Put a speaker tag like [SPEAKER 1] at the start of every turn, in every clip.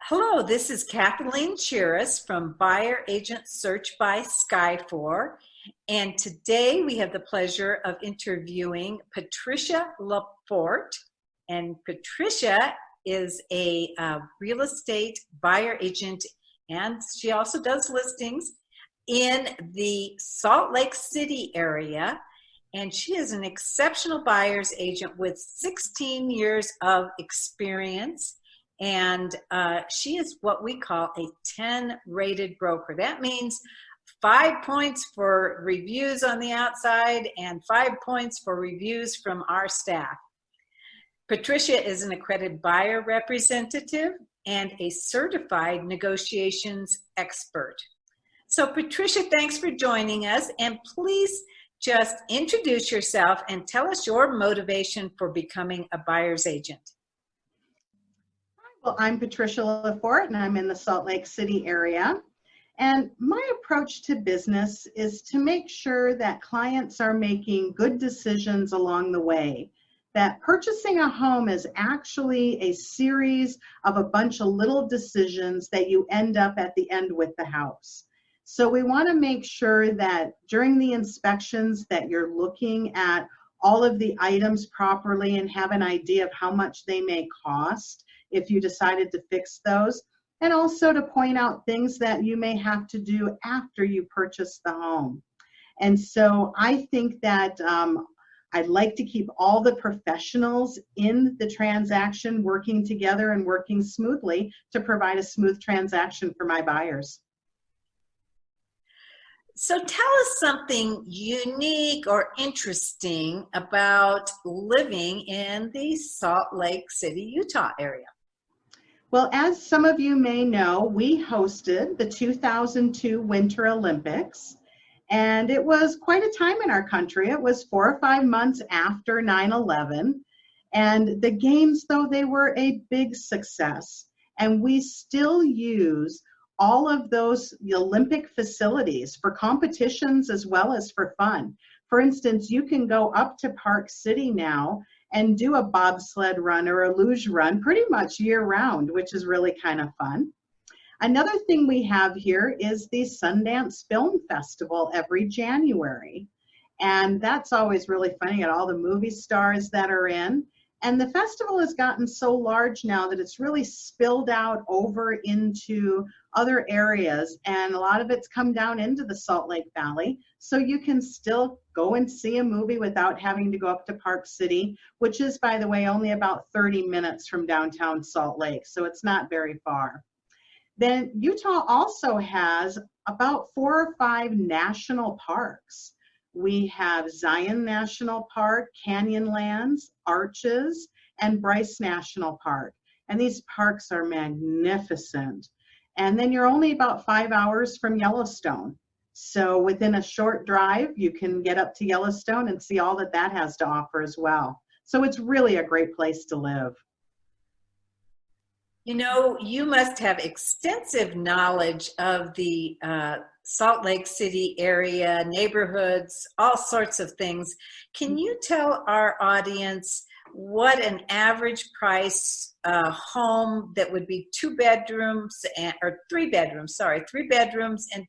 [SPEAKER 1] Hello, this is Kathleen Chiras from Buyer Agent Search by Skyfor. And today we have the pleasure of interviewing Patricia Laporte. And Patricia is a real estate buyer agent, and she also does listings in the Salt Lake City area. And she is an exceptional buyer's agent with 16 years of experience. And she is what we call a 10 rated broker. That means 5 points for reviews on the outside and 5 points for reviews from our staff. Patricia is an accredited buyer representative and a certified negotiations expert. So Patricia, thanks for joining us, and please just introduce yourself and tell us your motivation for becoming a buyer's agent.
[SPEAKER 2] Well, I'm Patricia Laporte, and I'm in the Salt Lake City area. And my approach to business is to make sure that clients are making good decisions along the way. That purchasing a home is actually a series of a bunch of little decisions that you end up at the end with the house. So we want to make sure that during the inspections that you're looking at all of the items properly and have an idea of how much they may cost if you decided to fix those, and also to point out things that you may have to do after you purchase the home. And so I think that I'd like to keep all the professionals in the transaction working together and working smoothly to provide a smooth transaction for my buyers.
[SPEAKER 1] So tell us something unique or interesting about living in the Salt Lake City, Utah area.
[SPEAKER 2] Well, as some of you may know, we hosted the 2002 Winter Olympics, and it was quite a time in our country. It was 4 or 5 months after 9/11, and the games, though, they were a big success, and we still use all of those Olympic facilities for competitions as well as for fun. For instance, you can go up to Park City now and do a bobsled run or a luge run pretty much year round, which is really kind of fun. Another thing we have here is the Sundance Film Festival every January. And that's always really funny at all the movie stars that are in. And the festival has gotten so large now that it's really spilled out over into other areas, and a lot of it's come down into the Salt Lake Valley. So you can still go and see a movie without having to go up to Park City, which is, by the way, only about 30 minutes from downtown Salt Lake. So it's not very far. Then Utah also has about 4 or 5 national parks. We have Zion National Park, Canyonlands, Arches, and Bryce National Park. And these parks are magnificent. And then you're only about 5 hours from Yellowstone. So within a short drive, you can get up to Yellowstone and see all that that has to offer as well. So it's really a great place to live.
[SPEAKER 1] You know, you must have extensive knowledge of the Salt Lake City area, neighborhoods, all sorts of things. Can you tell our audience what an average price home that would be 3 bedrooms and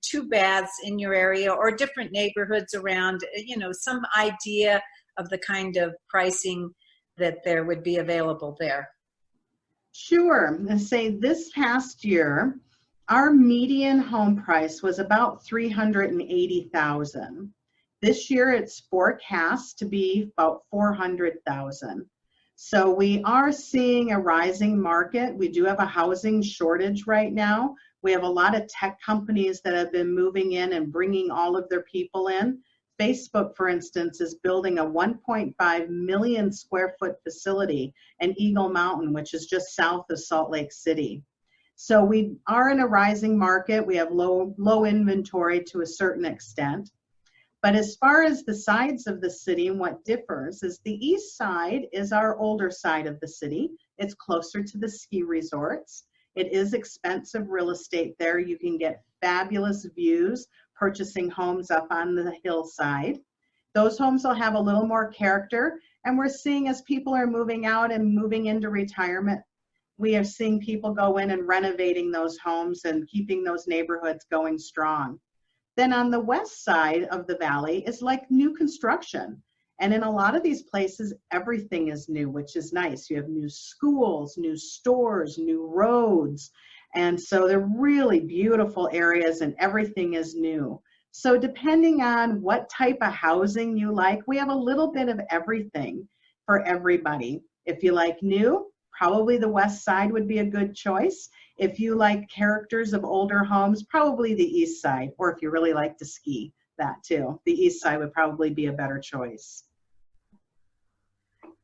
[SPEAKER 1] 2 baths in your area, or different neighborhoods around, you know, some idea of the kind of pricing that there would be available there?
[SPEAKER 2] Sure. Let's say this past year, our median home price was about $380,000. This year, it's forecast to be about $400,000. So we are seeing a rising market. We do have a housing shortage right now. We have a lot of tech companies that have been moving in and bringing all of their people in. Facebook, for instance, is building a 1.5 million square foot facility in Eagle Mountain, which is just south of Salt Lake City. So we are in a rising market. We have low inventory to a certain extent. But as far as the sides of the city and what differs is the east side is our older side of the city. It's closer to the ski resorts. It is expensive real estate there. You can get fabulous views purchasing homes up on the hillside. Those homes will have a little more character, and we're seeing as people are moving out and moving into retirement, we are seeing people go in and renovating those homes and keeping those neighborhoods going strong. Then on the west side of the valley is like new construction. And in a lot of these places, everything is new, which is nice. You have new schools, new stores, new roads. And so they're really beautiful areas and everything is new. So depending on what type of housing you like, we have a little bit of everything for everybody. If you like new, probably the west side would be a good choice. If you like characters of older homes, probably the east side, or if you really like to ski, that too. The east side would probably be a better choice.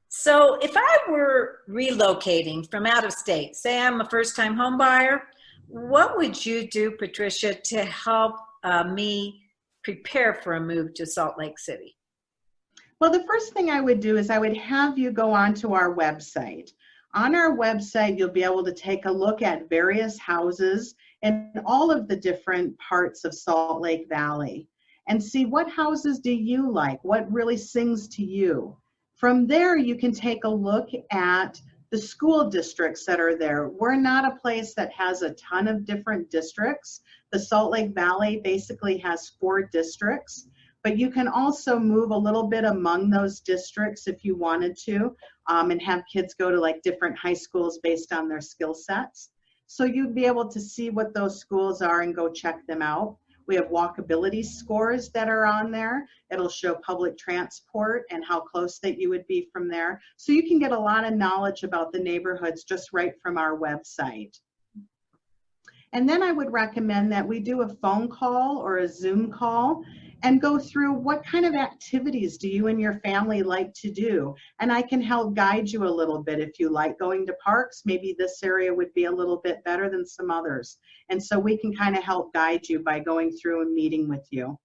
[SPEAKER 1] So if I were relocating from out of state, say I'm a first-time home buyer, what would you do, Patricia, to help me prepare for a move to Salt Lake City?
[SPEAKER 2] Well, the first thing I would do is I would have you go onto our website. On our website, you'll be able to take a look at various houses in all of the different parts of Salt Lake Valley and see what houses do you like, what really sings to you. From there, you can take a look at the school districts that are there. We're not a place that has a ton of different districts. The Salt Lake Valley basically has 4 districts. But you can also move a little bit among those districts if you wanted to, and have kids go to like different high schools based on their skill sets. So you'd be able to see what those schools are and go check them out. We have walkability scores that are on there. It'll show public transport and how close that you would be from there. So you can get a lot of knowledge about the neighborhoods just right from our website. And then I would recommend that we do a phone call or a Zoom call and go through what kind of activities do you and your family like to do. And I can help guide you a little bit. If you like going to parks, maybe this area would be a little bit better than some others. And so we can kind of help guide you by going through and meeting with you.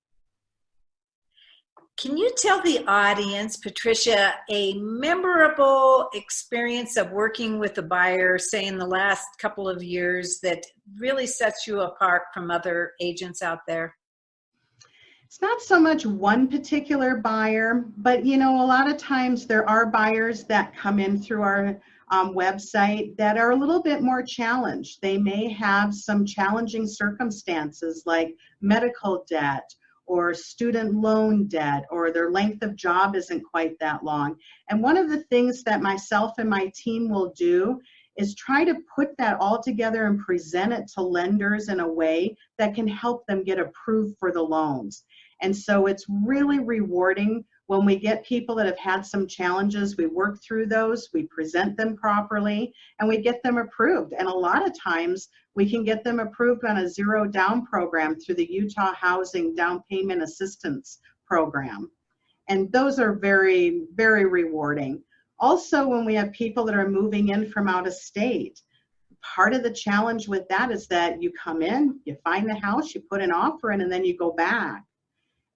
[SPEAKER 1] Can you tell the audience, Patricia, a memorable experience of working with a buyer, say in the last couple of years, that really sets you apart from other agents out there?
[SPEAKER 2] It's not so much one particular buyer, but you know, a lot of times there are buyers that come in through our website that are a little bit more challenged. They may have some challenging circumstances like medical debt or student loan debt, or their length of job isn't quite that long. And one of the things that myself and my team will do is try to put that all together and present it to lenders in a way that can help them get approved for the loans. And so it's really rewarding when we get people that have had some challenges. We work through those, we present them properly, and we get them approved. And a lot of times we can get them approved on a zero down program through the Utah Housing Down Payment Assistance Program. And those are very, very rewarding. Also, when we have people that are moving in from out of state, part of the challenge with that is that you come in, you find the house, you put an offer in, and then you go back.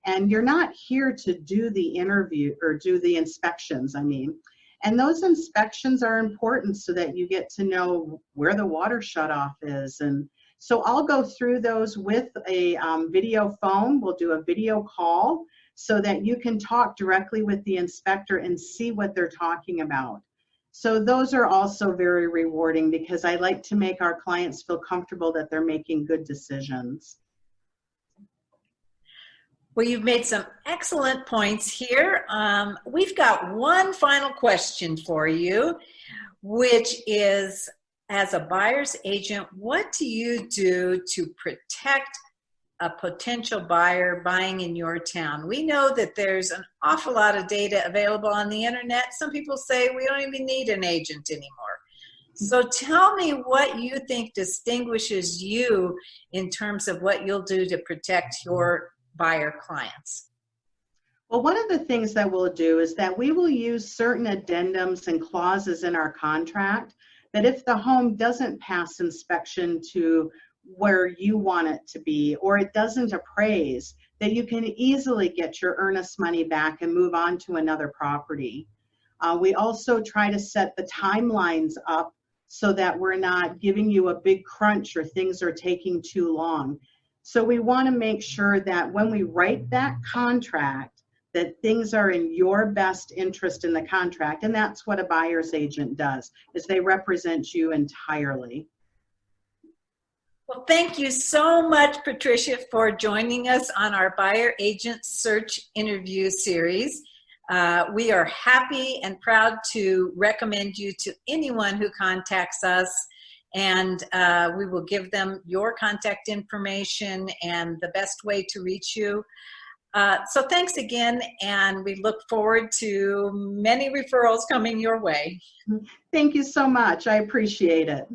[SPEAKER 2] And you're not here to do the interview or do the inspections, And those inspections are important so that you get to know where the water shutoff is. And so I'll go through those with a video phone. We'll do a video call so that you can talk directly with the inspector and see what they're talking about. So those are also very rewarding because I like to make our clients feel comfortable that they're making good decisions.
[SPEAKER 1] Well, you've made some excellent points here. We've got one final question for you, which is, as a buyer's agent, what do you do to protect a potential buyer buying in your town? We know that there's an awful lot of data available on the internet. Some people say we don't even need an agent anymore. So tell me what you think distinguishes you in terms of what you'll do to protect your buyer clients.
[SPEAKER 2] Well, one of the things that we'll do is that we will use certain addendums and clauses in our contract that if the home doesn't pass inspection to where you want it to be, or it doesn't appraise, that you can easily get your earnest money back and move on to another property. We also try to set the timelines up so that we're not giving you a big crunch or things are taking too long. So we want to make sure that when we write that contract, that things are in your best interest in the contract. And that's what a buyer's agent does, is they represent you entirely.
[SPEAKER 1] Well, thank you so much, Patricia, for joining us on our Buyer Agent Search interview series. We are happy and proud to recommend you to anyone who contacts us, and we will give them your contact information and the best way to reach you. So thanks again, and we look forward to many referrals coming your way.
[SPEAKER 2] Thank you so much. I appreciate it.